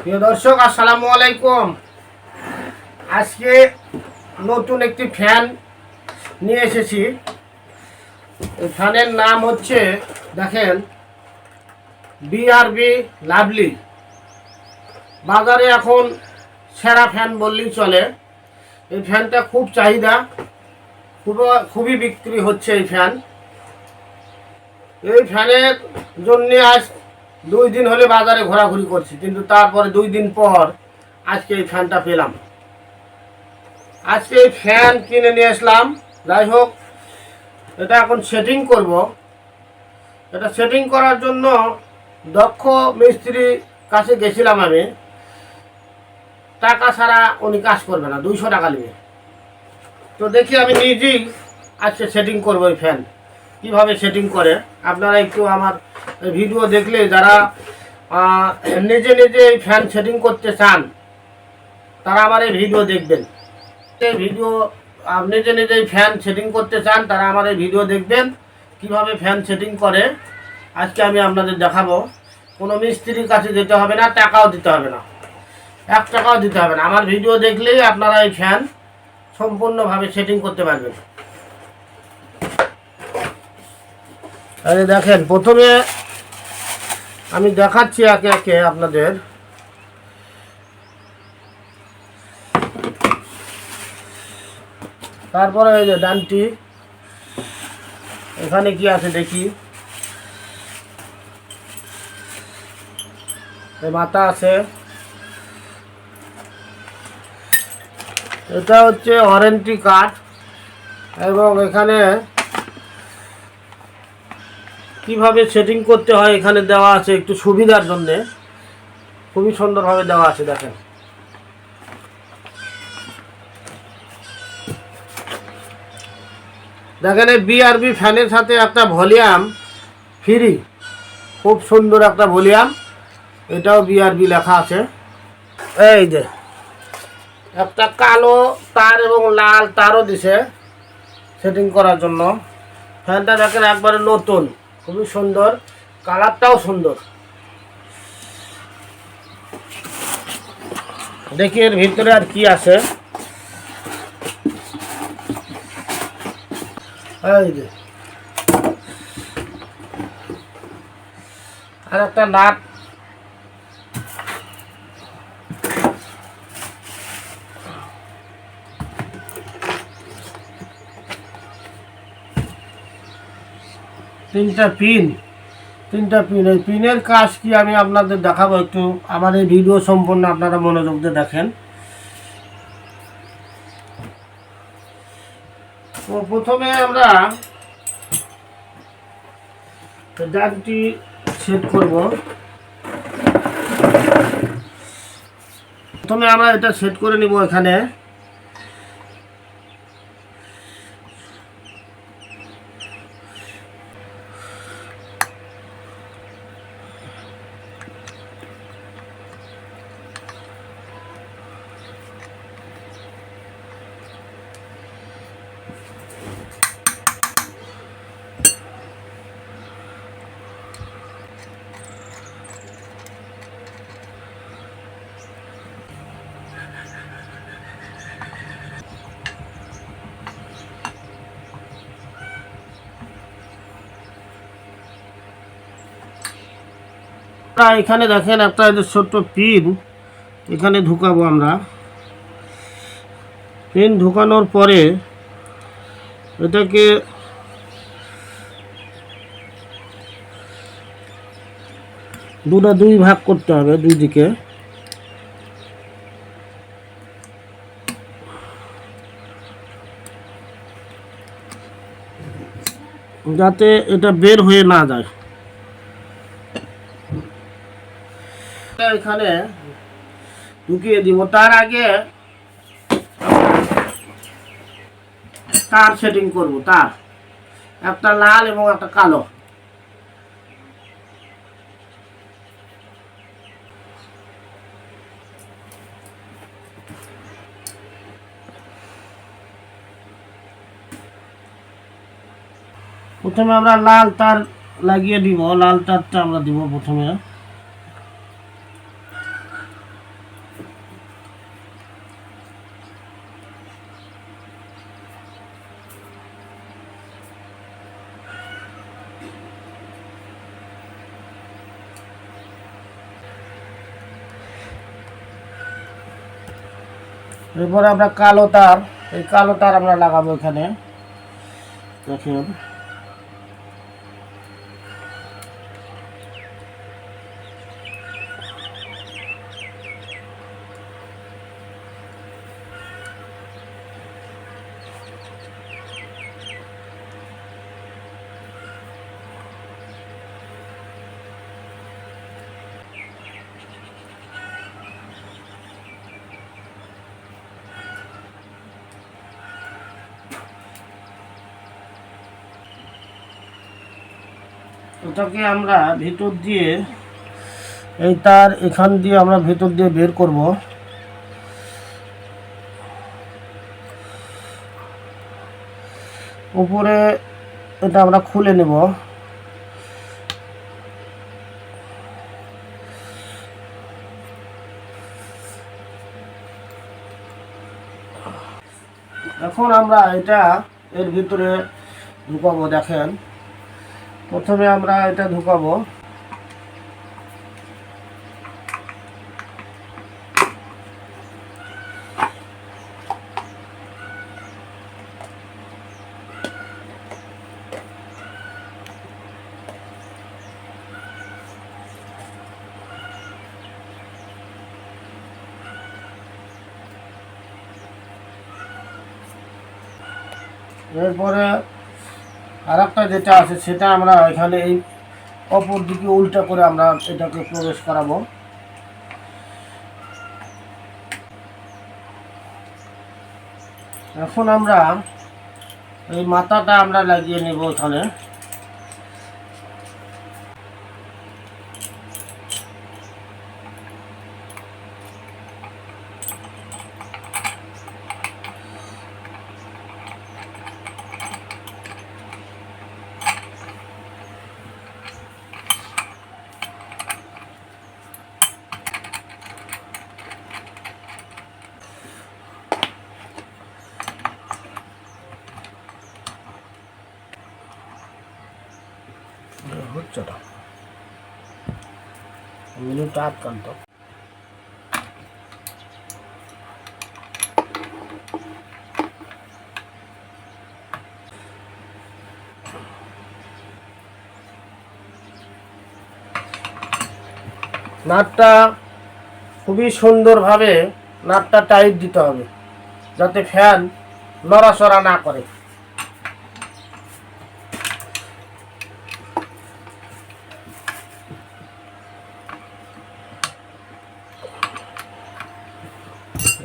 প্রিয় দর্শক, আসসালামু আলাইকুম। আজকে নতুন একটি ফ্যান নিয়ে এসেছি। এই ফ্যানের নাম হচ্ছে, দেখেন, বিআরবি লাভলি। বাজারে এখন সেরা ফ্যান বললেই চলে। এই ফ্যানটা খুব চাহিদা, খুবই বিক্রি হচ্ছে এই ফ্যান। এই ফ্যানের জন্য আজ 2 দিন হলে বাজারে ঘোরাঘুরি করছি, কিন্তু তারপরে 2 দিন পর আজকে এই ফ্যানটা পেলাম। আজকে এই ফ্যান কিনে নিয়ে আসলাম। যাই হোক, এটা এখন সেটিং করব। এটা সেটিং করার জন্য দক্ষ মিস্ত্রির কাছে গেছিলাম আমি। টাকা ছাড়া উনি কাজ করবে না, 200 টাকা নেবে। তো দেখি আমি নিজেই আজকে সেটিং করব এই ফ্যান। কীভাবে সেটিং করে আপনারা একটু আমার ভিডিও দেখলে, যারা নিজে নিজে এই ফ্যান সেটিং করতে চান তারা আমার এই ভিডিও দেখবেন। এই ভিডিও নিজে নিজে ফ্যান সেটিং করতে চান তারা আমার এই ভিডিও দেখবেন, কিভাবে ফ্যান সেটিং করে আজকে আমি আপনাদের দেখাবো। কোনো মিস্ত্রির কাছে যেতে হবে না, টাকাও দিতে হবে না, 1 টাকাও দিতে হবে না। আমার ভিডিও দেখলেই আপনারা এই ফ্যান সম্পূর্ণভাবে সেটিং করতে পারবেন। আরে দেখেন, প্রথমে আমি দেখাচ্ছি একে একে আপনাদের। তারপরে এই যে ডানটি, এখানে কি আছে দেখি। এই মাথা আছে, এটা হচ্ছে ওয়ারেন্টি কার্ড, এবং এখানে কিভাবে সেটিং করতে হয় এখানে দেওয়া আছে একটু সুবিধার জন্য। খুবই সুন্দরভাবে দেওয়া আছে, দেখেন। দেখেন, এই বিআরবি ফ্যানের সাথে একটা ভলিউম ফ্রি, খুব সুন্দর একটা ভলিউম। এটাও বিআরবি লেখা আছে। এই যে একটা কালো তার এবং লাল তারও দিছে সেটিং করার জন্য। ফ্যানটা দেখেন একবারে নতুন, খুবই সুন্দর, কালারটাও সুন্দর। দেখি এর ভিতরে আর কি আছে। এই যে আর একটা নাট, তিনটা পিন। এই পিনের কাজ কি আমি আপনাদের দেখাবো। একটু আমার এই ভিডিও সম্পূর্ণ আপনারা মনোযোগ দিয়ে দেখেন। তো প্রথমে আমরা ডানটি সেট করব। প্রথমে আমরা এটা সেট করে নিব এখানে। এখানে দেখেন একটা ছোট্ট পিন এখানে ঢুকাবো আমরা। পিন ঢুকানোর পরে এটাকে দুই ভাগ করতে হবে, দুই দিকে। যাতে এটা বের হয়ে না যায়। এখানে ঢুকিয়ে দিব। তার আগে তার সেটিং করব। তার একটা লাল এবং একটা কালো। প্রথমে আমরা লাল তার লাগিয়ে দিব। লাল তারটা আমরা দিব প্রথমে। এরপরে আমরা কালো তার, এই কালো তার আমরা লাগাবো এখানে, দেখুন। ওটাকে আমরা ভিতর দিয়ে, এই তার এখান দিয়ে আমরা ভিতর দিয়ে বের করব। উপরে এটা আমরা খুলে নেব। এখন আমরা এটা এর ভিতরে ঢুকাবো। দেখেন, প্রথমে আমরা এটা ঢুকাবো। এরপরে আর একটা যেটা আছে সেটা আমরা এখানে এই অপর দিকে উল্টা করে আমরা এটাকে প্রবেশ করাবো। এখন আমরা এই মাথাটা আমরা লাগিয়ে নেব এখানে। হচ্ছে না, মিনিটটা আটকান্ত। নাটটা খুবই সুন্দরভাবে নাটটা টাইট দিতে হবে, যাতে ফ্যান নড়াচড়া না করে।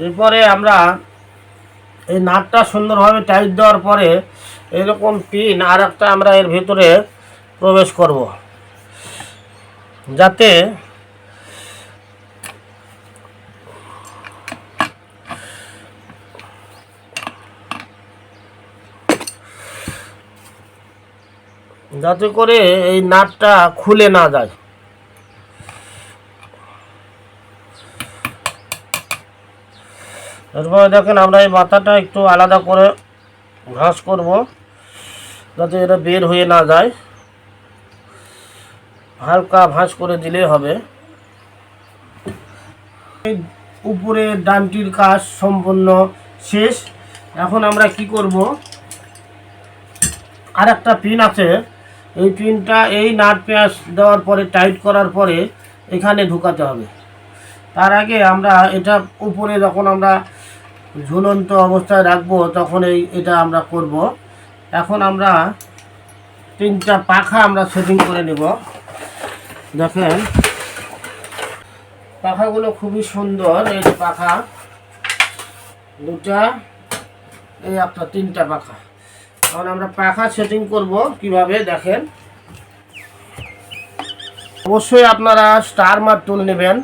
এরপরে আমরা এই নাটটা সুন্দরভাবে টাইট দেওয়ার পরে এরকম পিন আর একটা আমরা এর ভিতরে প্রবেশ করব, যাতে করে এই নাটটা খুলে না যায়। এরপরে দেখেন, আমরা এই মাথাটা একটু আলাদা করে ভাঁজ করব, যাতে এটা বের হয়ে না যায়। হালকা ভাঁজ করে দিলেই হবে। উপরে ডানটির কাজ সম্পূর্ণ শেষ। এখন আমরা কি করব, আর একটা পিন আছে, এই পিনটা এই নাট পেঁয়াজ দেওয়ার পরে টাইট করার পরে এখানে ঢুকাতে হবে। তার আগে আমরা এটা উপরে যখন আমরা ঝুলন্ত অবস্থায় রাখবো তখন এটা আমরা করব। এখন আমরা 3টা পাখা আমরা সেটিং করে নেব। দেখেন, পাখাগুলো খুবই সুন্দর। এই যে পাখা দুটা, এই একটা 3টা পাখা। এখন আমরা পাখা সেটিং করব কিভাবে, দেখেন। অবশ্যই আপনারা স্টারমার টুল নেবেন।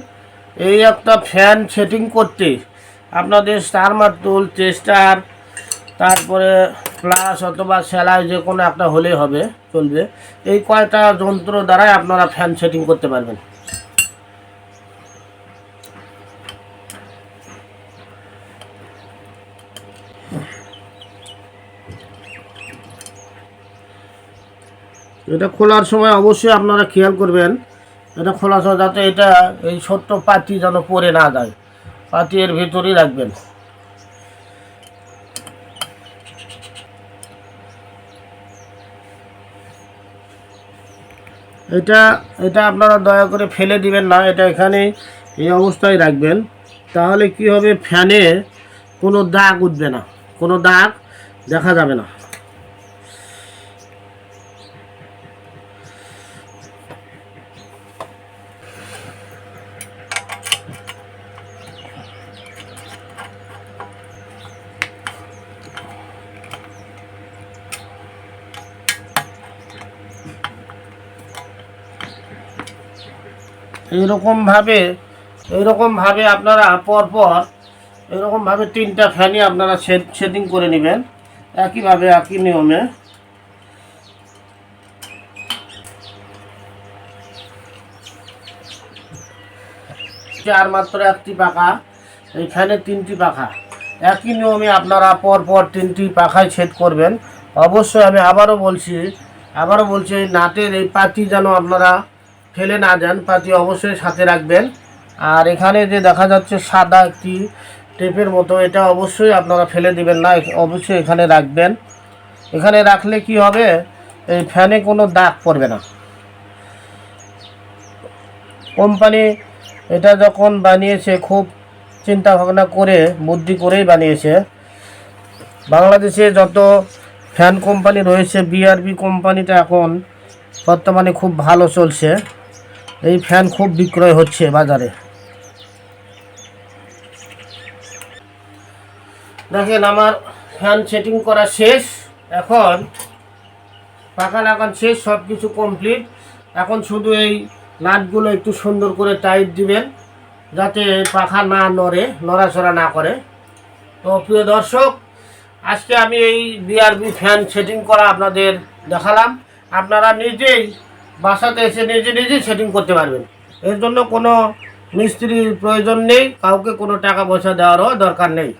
এই একটা ফ্যান সেটিং করতে আপনাদের স্টারমার টুল, চেস্টার, তারপরে প্লাস অথবা সেলাই যে কোনো একটা হলেই হবে, চলবে। এই কয়টা যন্ত্র দ্বারাই আপনারা ফ্যান সেটিং করতে পারবেন। এটা খোলার সময় অবশ্যই আপনারা খেয়াল করবেন, এটা খোলার সময় যাতে এটা এই ছোট্ট পাতি যেন পড়ে না যায়। পাতি এর ভিতরেই রাখবেন। এটা এটা আপনারা দয়া করে ফেলে দিবেন না, এটা এখানে এই অবস্থায় রাখবেন। তাহলে কি হবে, ফ্যানে কোনো দাগ উঠবে না, কোনো দাগ দেখা যাবে না। এইরকমভাবে আপনারা পরপর এরকমভাবে 3টা ফ্যানই আপনারা সেটিং করে নেবেন একইভাবে, একই নিয়মে। আর মাত্র 1টি পাখা, এই ফ্যানের 3টি পাখা, একই নিয়মে আপনারা পরপর 3টি পাখায় সেট করবেন। অবশ্যই আমি আবারও বলছি এই নাটের এই পাতি যেন আপনারা ফেলে না দেন, পাতি অবশ্যই সাথে রাখবেন। আর এখানে যে দেখা যাচ্ছে সাদা একটি টেপের মতো, এটা অবশ্যই আপনারা ফেলে দিবেন না, অবশ্যই এখানে রাখবেন। এখানে রাখলে কি হবে, এই ফ্যানে কোনো দাগ পড়বে না। কোম্পানি এটা যখন বানিয়েছে খুব চিন্তা ভাবনা করে, বুদ্ধি করেই বানিয়েছে। বাংলাদেশে যত ফ্যান কোম্পানি রয়েছে, বিআরবি কোম্পানিটা এখন বর্তমানে খুব ভালো চলছে, এই ফ্যান খুব বিক্রয় হচ্ছে বাজারে। দেখেন আমার ফ্যান সেটিং করা শেষ, এখন পাখা লাগান শেষ, সব কিছু কমপ্লিট। এখন শুধু এই নাটগুলো একটু সুন্দর করে টাইট দিবেন যাতে পাখা না নড়াচড়া না করে। তো প্রিয় দর্শক, আজকে আমি এই বিআরবি ফ্যান সেটিং করা আপনাদের দেখালাম। আপনারা নিজেই বাসাতে এসে নিজেই সেটিং করতে পারবেন, এর জন্য কোনো মিস্ত্রির প্রয়োজন নেই, কাউকে কোনো টাকা পয়সা দেওয়ারও দরকার নেই।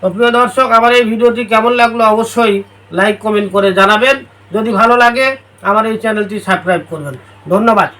তো প্রিয় দর্শক, আমার এই ভিডিওটি কেমন লাগলো অবশ্যই লাইক কমেন্ট করে জানাবেন। যদি ভালো লাগে আমার এই চ্যানেলটি সাবস্ক্রাইব করবেন। ধন্যবাদ।